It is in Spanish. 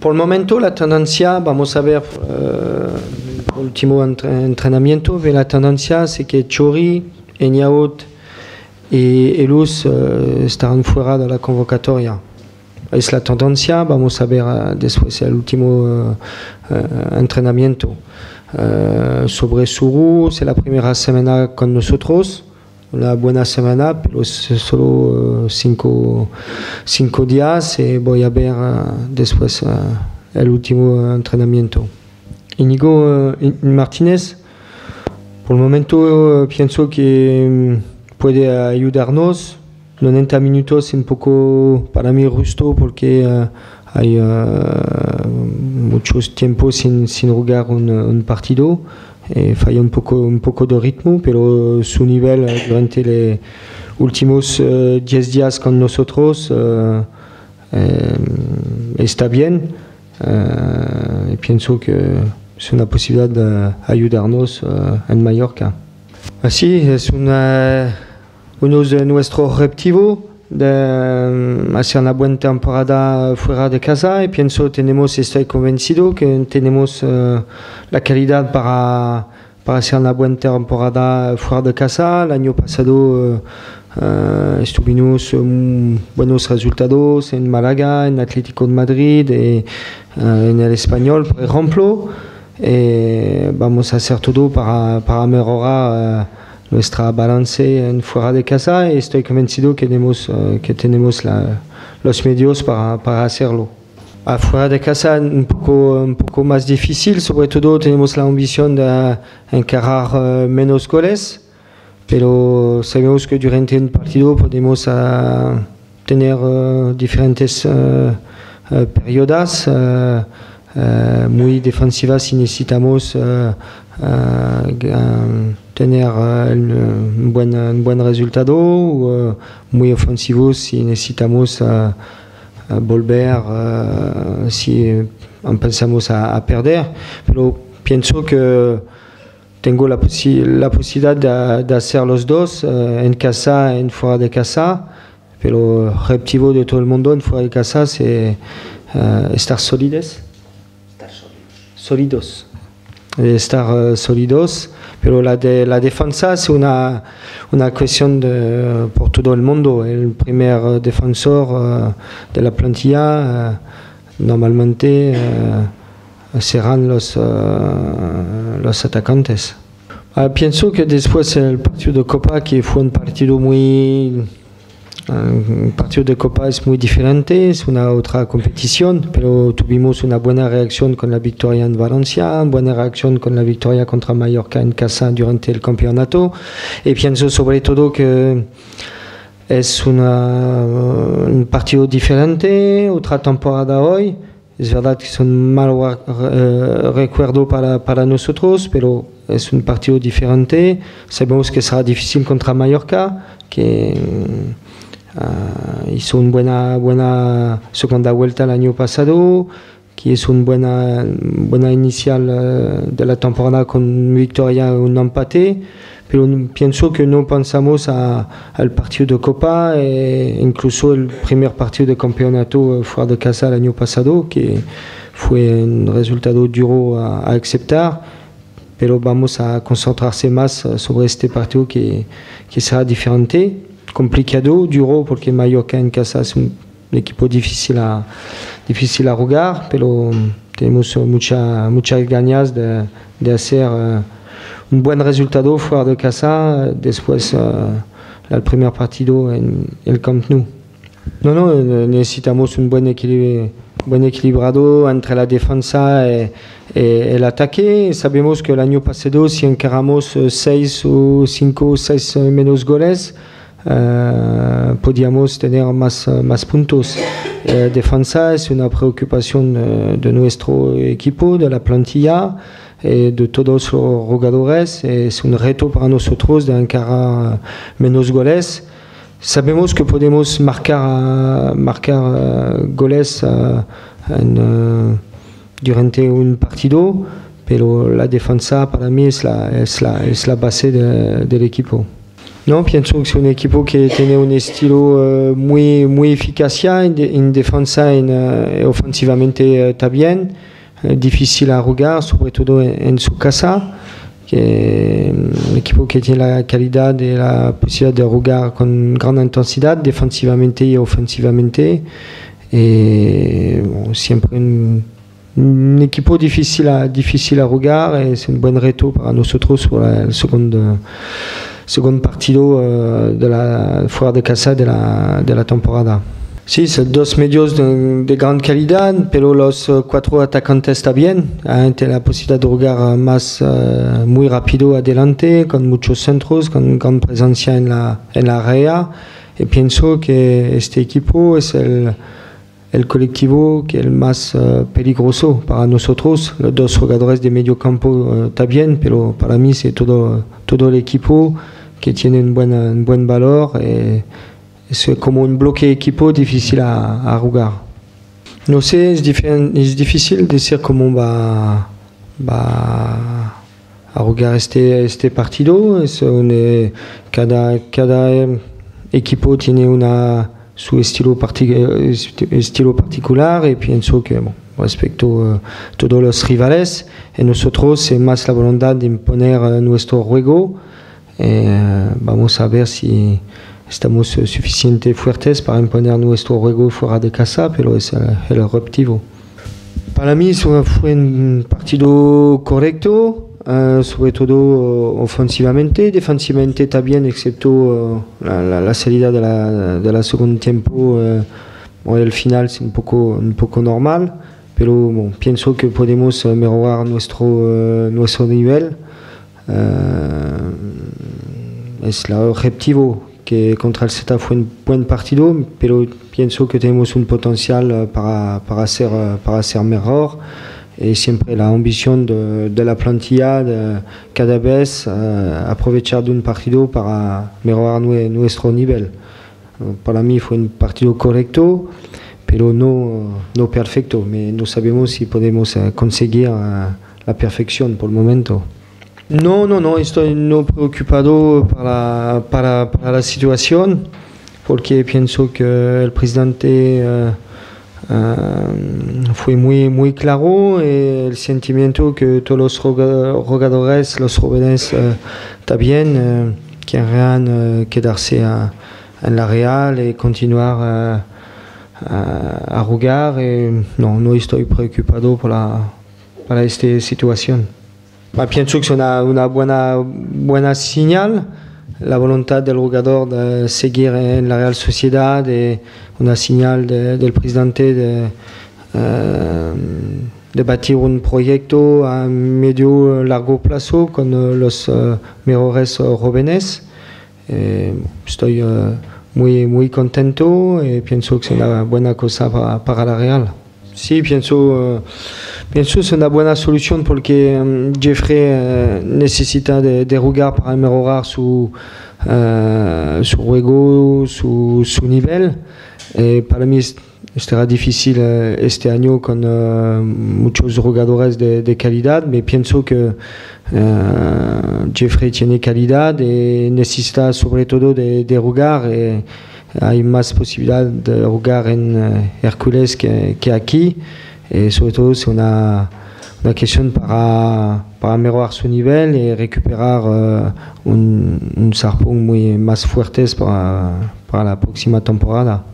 Por el momento la tendencia, vamos a ver el último entrenamiento, la tendencia es que Chori, Eñaut y Elus estarán fuera de la convocatoria. Es la tendencia, vamos a ver después el último entrenamiento. Sobre Suru, es la primera semana con nosotros, una buena semana, pero es solo 5 días y voy a ver después el último entrenamiento. Íñigo Martínez, por el momento pienso que puede ayudarnos. 90 minutos es un poco para mí justo porque hay muchos tiempos sin jugar un partido. Falla un poco de ritmo, pero su nivel durante los últimos 10 días con nosotros está bien. Y pienso que es una posibilidad de ayudarnos en Mallorca. Así es uno de nuestros objetivos de hacer una buena temporada fuera de casa y estoy convencido que tenemos la calidad para hacer una buena temporada fuera de casa. El año pasado tuvimos buenos resultados en Málaga, en Atlético de Madrid, en el Español, por ejemplo. Vamos a hacer todo para mejorar nuestra balance en fuera de casa y estoy convencido que tenemos los medios para hacerlo. Afuera de casa un poco más difícil, sobre todo tenemos la ambición de encarar menos goles, pero sabemos que durante un partido podemos tener diferentes periodos muy defensivas y necesitamos tener un buen resultado, muy ofensivos si necesitamos volver si empezamos a perder. Pero pienso que tengo la posibilidad de hacer los dos, en casa y en fuera de casa, pero el objetivo de todo el mundo en fuera de casa es estar sólidos. Estar sólidos, pero la defensa es una cuestión por todo el mundo. El primer defensor de la plantilla normalmente serán los atacantes. Pienso que después del partido de Copa, que fue un partido de Copa es muy diferente, es una otra competición, pero tuvimos una buena reacción con la victoria en Valencia, buena reacción con la victoria contra Mallorca en casa durante el campeonato, y pienso sobre todo que es un partido diferente, otra temporada hoy. Es verdad que es un mal recuerdo para nosotros, pero es un partido diferente. Sabemos que será difícil contra Mallorca, que hizo una buena segunda vuelta el año pasado, que es una buena inicial de la temporada con victoria y un empate, pero pienso que no pensamos al partido de Copa e incluso el primer partido de campeonato fuera de casa el año pasado, que fue un resultado duro a aceptar, pero vamos a concentrarse más sobre este partido que será diferente. Complicado, duro, porque Mallorca en casa es un equipo difícil a jugar, pero tenemos muchas ganas de hacer un buen resultado fuera de casa después del primer partido en el Camp Nou. No, necesitamos un buen equilibrado entre la defensa y el ataque. Sabemos que el año pasado si encaramos 5 o 6 menos goles, podíamos tener más puntos. Defensa es una preocupación de nuestro equipo, de la plantilla, de todos los jugadores. Es un reto para nosotros de encarar menos goles. Sabemos que podemos marcar goles durante un partido, pero la defensa para mí es la base del equipo. No, pienso que es un equipo que tiene un estilo muy eficaz en defensa y ofensivamente también. Difícil a jugar, sobre todo en su casa. Un equipo que tiene la calidad y la posibilidad de jugar con gran intensidad, defensivamente y ofensivamente. Siempre un equipo difícil a jugar, es un buen reto para nosotros para el segundo partido fuera de casa de la temporada. Sí, son dos medios de gran calidad, pero los cuatro atacantes también. Tienen la posibilidad de jugar muy rápido adelante, con muchos centros, con gran presencia en la área. Y pienso que este equipo es el colectivo que es el más peligroso para nosotros. Los dos jugadores de medio campo también, pero para mí es todo el equipo que tiene un buen valor. Es como un bloque equipo difícil a jugar. No sé, es difícil decir cómo va a jugar este partido. Cada equipo tiene su estilo particular y pienso que respecto a todos los rivales, en nosotros es más la voluntad de imponer nuestro juego. Vamos a ver si estamos suficientemente fuertes para imponer nuestro juego fuera de casa, pero es el objetivo. Para mí fue un partido correcto, sobre todo ofensivamente, defensivamente también, excepto la salida de la segundo tiempo. El final es un poco normal, pero pienso que podemos mejorar nuestro nivel. Es el objetivo, que contra el Celta fue un buen partido, pero pienso que tenemos un potencial para hacer mejor. Y siempre la ambición de la plantilla de cada vez aprovechar de un partido para mejorar nuestro nivel. Para mí fue un partido correcto, pero no perfecto. No sabemos si podemos conseguir la perfección por el momento. No, estoy no preocupado para la situación, porque pienso que el presidente fue muy claro, y el sentimiento que todos los jugadores, los jóvenes también querrán quedarse en la Real y continuar a jugar. No estoy preocupado para esta situación. Pienso que es una buena señal, la voluntad del jugador de seguir en la Real Sociedad, y una señal del presidente de batir un proyecto a medio largo plazo con los mejores jóvenes. Estoy muy contento y pienso que es una buena cosa para la Real. Sí, pienso es una buena solución porque Jeffrey necesita de jugar para mejorar su juego, su nivel. Para mí estará difícil este año con muchos jugadores de calidad, pero pienso que Jeffrey tiene calidad y necesita sobre todo de jugar. Hay más posibilidad de jugar en Hércules que aquí. Sobre todo es una cuestión para mejorar su nivel y recuperar un zarpón más fuerte para la próxima temporada.